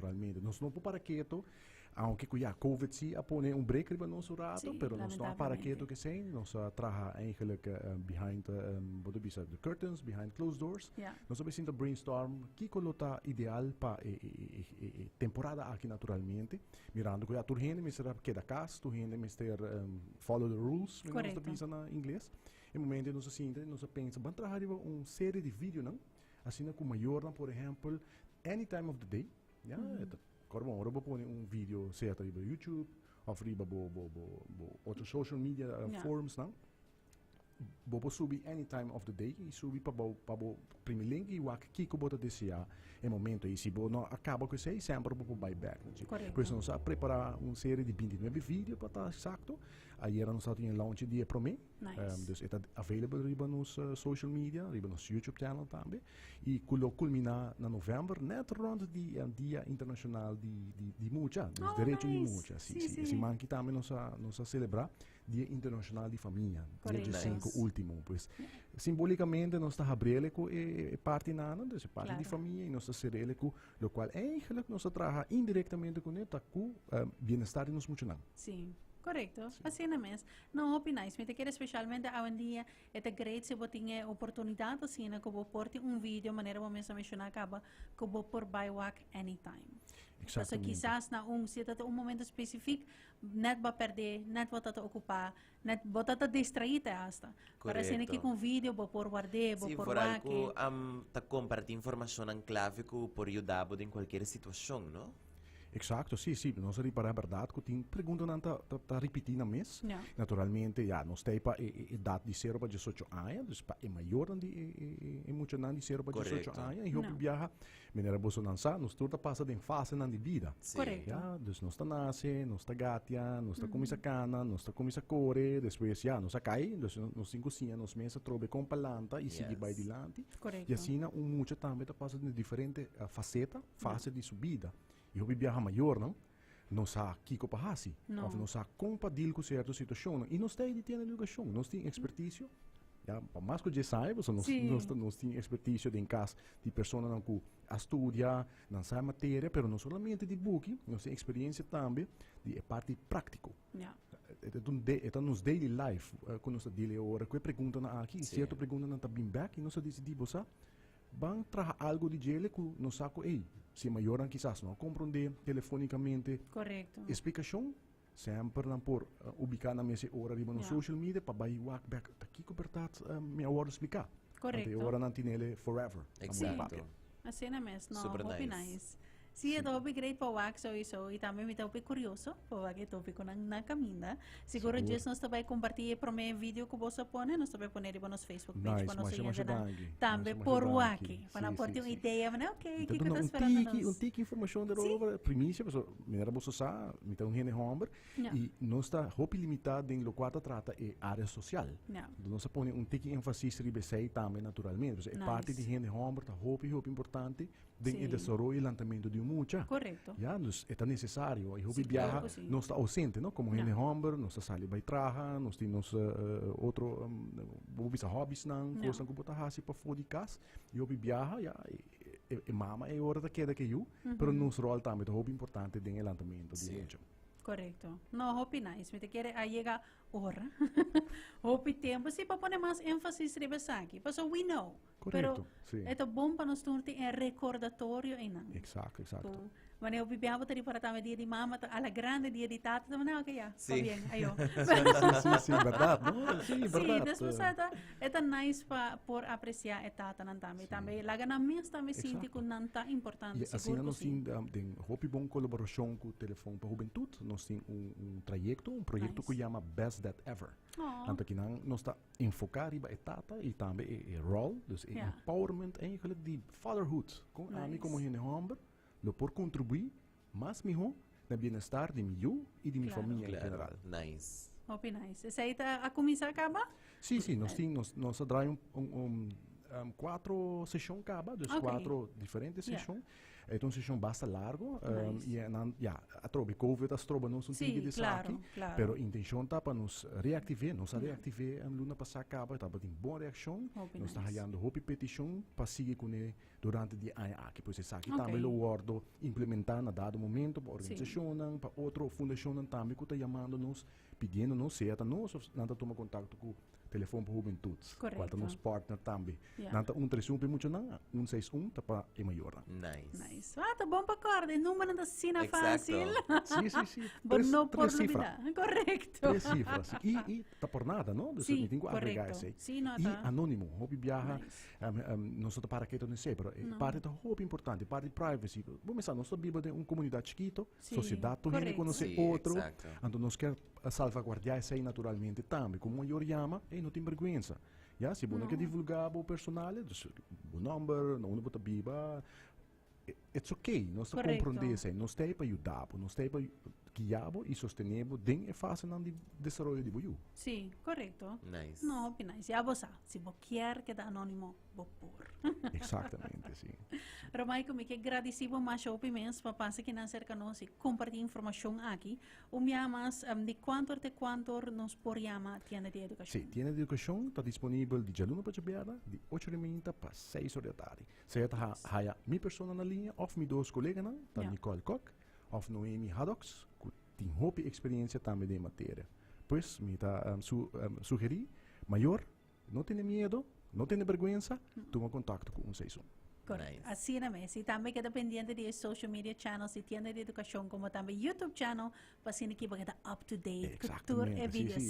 Naturalmente, nós não para quieto, aunque cuya COVID sim apone break riba nosso rato, Sim, pero nós não para lamentavelmente. quieto que sim, nós trabalha eigenlijk behind what do we say, the curtains, behind closed doors. Yeah. Nós estamos sinto brainstorm que colota ideal para temporada aqui naturalmente, mirando que a tu gente me será que da casa, tu gente me ter follow the rules, me nós Correcto. pensa na inglês. Em momento nós sinto, nós pensa, vamos trabalhar série de vídeo não? Assim como maior, por exemplo, any time of the day. Ja, corbo ora bo pone vídeo certo riba YouTube of riba outro social media Yeah. forums não bobo subi any time of the day e subi para bo primeiro link e wak kiko bota desejar em momento e se bo não acaba com isso sempre bo buy back Correto. por isso nós preparar série de 29 vídeos para estar exacto aí era nós tinha launch dia para mim Nice. dus está available riba nos social media riba nos YouTube channel também e culminar na novembro net rond dia internacional de mucha dos direitos de nice. mucha Sim, sim sim. sim manque também nós celebrar dia internacional de família dia Correcto. 5 último pues simbolicamente nós está abrindo parte nana dus parte Claro. de família e nós está serele com lo qual eigenlijk nós trabalha indiretamente com ele com bem-estar de nós muito não. Sim, correto. Assim é mesmo. Não opinais, me te quero especialmente hoje em dia é great se você tem oportunidade assim, que você porte vídeo maneira como eu mencionar acaba que você por buy walk anytime. Então, quizás na se tá momento específico, net vai perder, net vai estar ocupar, net vai estar distraído hasta. Para assim que com vídeo você por guardar, você Sim, por for walk. algo, ta compartir informação em clave que por ajudar em qualquer situação, não? Exacto, sim, sim. Nós ali para a verdade que tem pergunta não tá repetindo mesmo. Yeah. Naturalmente, já, nós temos para idade de 0 para 18 anos, é maior de muito não de 0 para 18 Correcto. anos. E eu viaja, menina bolso não sabe, nós tudo passa de fase não de vida. Sim. Correcto. Ja, dus nós está nasce, nós está gatia, nós está começa cana, nós está começa correr, depois já, nós cai, nós tem cozinha, nós mesa trobe com palanta e sigue vai adiante. Correcto. E assim, muito também está passando de diferente faceta, fase de subida. E eu viaja maior, não? Não sabe o que passa, Não. não sabe como deal com certa situação. E nós temos de educação, nós temos expertise. Ja, para mais que eu saiba, nós temos expertise em casa de pessoas que estudam, não sabem matéria, mas não somente de book, nós temos experiência também de parte prática. Yeah. É nos daily life, quando nós estamos agora, que pergunta aqui, Sim. certa pergunta não está bem back, e nós decidimos, vamos trazer algo de gele que nós saco, se maior quizás não compreender telefonicamente, Correto. explicação, sempre não por ubicar na mesa hora riba no Yeah. social media, para baixar walk back, aqui que verdade me hora explicar. Correcto. Ante hora não tem ele forever. Exato. Assim é mesmo. Não, Super hope nice. nice. Sim, é top great para wax isso e também me top curioso para que top com na caminha. Seguro Seguro. disso nós também compartilhar para mim vídeo que você põe, nós também põe no nosso Facebook Nice, page para nós mas chama seguir Shadang. também Mas por chama wax, Shadang. para Sim, pôr sim, uma sim. ideia, mas ok, que Então, está esperando um nós. tique informação de over, primícia, mineira bolsa sa, me tem gente homem, Yeah. e nós está hope limitado em lo quarta trata é área social. Yeah. Então nós põe tique ênfase ribe sei também naturalmente, é Nice. parte de gente homem, tá hope importante de Sim. desenvolver e lançamento de mucha. Correto. Ja, dus é necessário. E Sim, hope viaja, claro que sim. não está ausente, não? Como gente homem, nós está sali vai traja, nós temos outro, hobbies não, Yeah. coisa que botar hasi para fora de casa, e hope viaja, ja, mama é hora da queda que eu, pero nos rol também, é hope importante de lançamento de Sim. mucha. Correcto. No, hope nice. Me te quiere a llegar hora. hope tempo. Sí, para poner más énfasis en aqui. Porque we know. Correcto, Pero sí. é bom para nós ter um recordatorio em não. Exacto, exacto. Mas eu viviava para também dia de mama, a la grande dia de tata, também não, ok, já, está Sim. bem, aí eu. Sim, verdade, não? Sim, Sim, verdade. depois é nice para por apreciar a tata não também. Também, lá na minha também sinto que não está importante, E assim seguro que nós sim. temos hope bom colaboração com o telefone para a juventude, nós temos trajeto, projeto Nice. que chama Best That Ever. Oh. Tanto que nós está enfocar em tata e também role, dus Yeah. empowerment eigenlijk de fatherhood, com a mim Nice. como gente homem, lo por contribuir mais melhor na bem-estar de mim e de minha Claro. família em Claro. geral. Nice. Hope nice. Essa aí tá a começar a acabar? Sim, nós temos nós damos 4 sessões acaba, dus Ok. 4 diferentes Ja. sessões. É uma sessão bastante largo. Nice. E a trobe COVID, as trobe não são Sim, tigre de claro, saque. claro. Pero a intenção tá para nos reactivar, nos reactivar luna passar acaba, tá para ter boa reação. Hope Nós está nice. hallando hope petição para seguir com ele durante o dia que depois se sabe Ok. também o wordo implementar na dado momento para organização, para outra fundação também que está chamando nos pedindo nos certa nós nada toma contato com o telefone para juventude. Correto. Qual nos partner também. Yeah. Nanta 131 muito não, 161 tá para é maior. Nice. Nice. Ah, tá bom para acordar. Número da cena Exacto. fácil. Sim, sim, sim. Mas não por três cifras. lubida. Correcto. 3 cifras. E tá por nada, não? Dus Sim, niet in agregar correcto. sei. Sim, não E tá. anônimo, hobby viaja, Nice. não sou para que não sei, pero Não. parte da hobby importante, parte de privacy. Vamos pensar, nós estamos de uma comunidade chiquito, Sim, sociedade, tu gente correto. conhecer Sim, outro, exacto. então nós quer salvaguardar isso aí naturalmente também. Como o maior chama, e não tem vergonha. Ja, se você quer divulgar o personal, o número, não bota biba, it's okay, nós estamos Correcto. compreendendo isso, nós estamos para ajudar, nós estamos para guiar e sostener dentro da fase de desenvolvimento de boiú. Sim, correto. Nice. Não, hope nice. Já você, se você quer que tá anônimo, vou pôr. Exatamente, sim. Romai, como que agradecido mais ao imenso para passar aqui na cerca nós e compartilhar informação aqui. O me amas de quanto nos por chama tienda de educação. Sim, tienda de educação está disponível de jaluna para chabeada, de 8h30 para 6 da tarde. Se está há minha pessoa na linha, ou meus dois colegas, tá Ja. Nicole Koch, ou Noemi Haddocks, que tem hope experiência também de matéria. Pois, me está sugerir, maior, não tenha medo, não tenha vergonha, toma contato com 161. Correcto. Nice. Así es, mes. Y también queda pendiente de social media channels y tienda de educación como también YouTube channel para que estar up to date, cultura Exactamente, y sí, videos. sí.